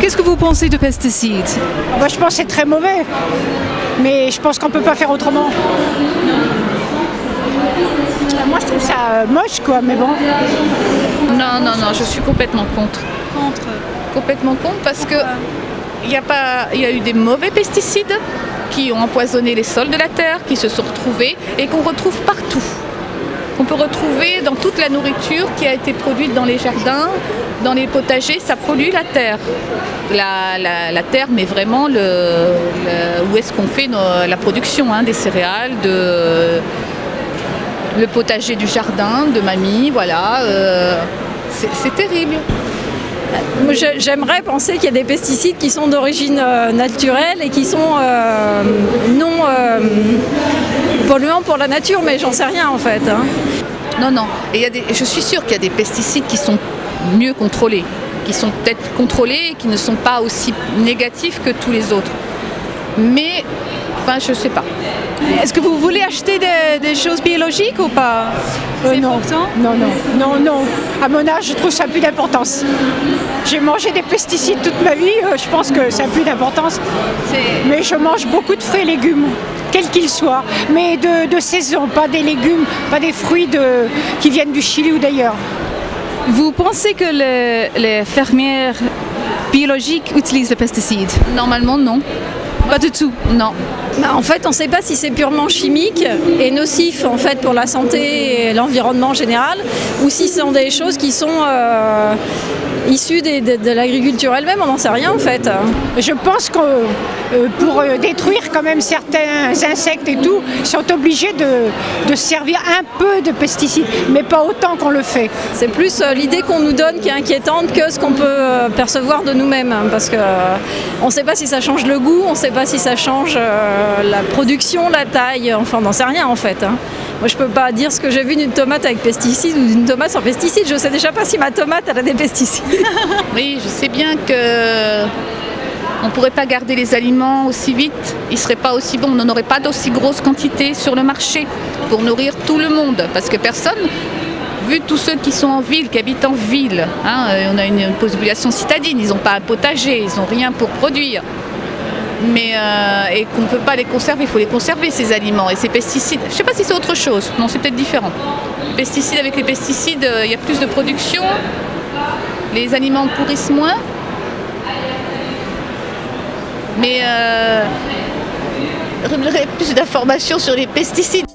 Qu'est-ce que vous pensez de pesticides? Moi, je pense que c'est très mauvais, mais je pense qu'on ne peut pas faire autrement. Moi, je trouve ça moche, quoi, mais bon. Non, non, non, je suis complètement contre. Contre. Complètement contre parce que il y a eu des mauvais pesticides qui ont empoisonné les sols de la terre, qui se sont retrouvés et qu'on retrouve partout. On peut retrouver dans toute la nourriture qui a été produite dans les jardins, dans les potagers, ça pollue la terre. La terre, mais vraiment où est-ce qu'on fait la production des céréales, le potager du jardin, de mamie, voilà. C'est terrible. J'aimerais penser qu'il y a des pesticides qui sont d'origine naturelle et qui sont non polluants pour la nature, mais j'en sais rien en fait. Non, non. Et je suis sûre qu'il y a des pesticides qui sont mieux contrôlés, qui sont peut-être contrôlés et qui ne sont pas aussi négatifs que tous les autres. Mais, enfin, je ne sais pas. Est-ce que vous voulez acheter des choses biologiques ou pas? Non. Non. À mon âge, je trouve que ça n'a plus d'importance. J'ai mangé des pesticides toute ma vie, je pense que ça n'a plus d'importance. Mais je mange beaucoup de fruits et légumes, quels qu'ils soient, mais de saison, pas des légumes, pas des fruits qui viennent du Chili ou d'ailleurs. Vous pensez que les fermières biologiques utilisent les pesticides? Normalement, non. Pas du tout? Non. En fait, on ne sait pas si c'est purement chimique et nocif en fait pour la santé et l'environnement en général, ou si ce sont des choses qui sont issues de l'agriculture elle-même, on n'en sait rien en fait. Je pense que pour détruire quand même certains insectes et tout, ils sont obligés de servir un peu de pesticides, mais pas autant qu'on le fait. C'est plus l'idée qu'on nous donne qui est inquiétante que ce qu'on peut percevoir de nous-mêmes, parce qu'on ne sait pas si ça change le goût, on ne sait pas si ça change la production, la taille, enfin on n'en sait rien en fait. Moi je peux pas dire ce que j'ai vu d'une tomate avec pesticides ou d'une tomate sans pesticides, je sais déjà pas si ma tomate elle a des pesticides. Oui, je sais bien que on ne pourrait pas garder les aliments aussi vite, ils ne seraient pas aussi bons, on n'aurait pas d'aussi grosse quantité sur le marché pour nourrir tout le monde, parce que personne, vu tous ceux qui sont en ville, qui habitent en ville, on a une population citadine, ils n'ont pas un potager, ils n'ont rien pour produire. Mais et qu'on ne peut pas les conserver, il faut les conserver ces aliments et ces pesticides. Je ne sais pas si c'est autre chose, non c'est peut-être différent. Les pesticides, avec les pesticides, il y a plus de production, les aliments pourrissent moins. Mais j'aimerais plus d'informations sur les pesticides.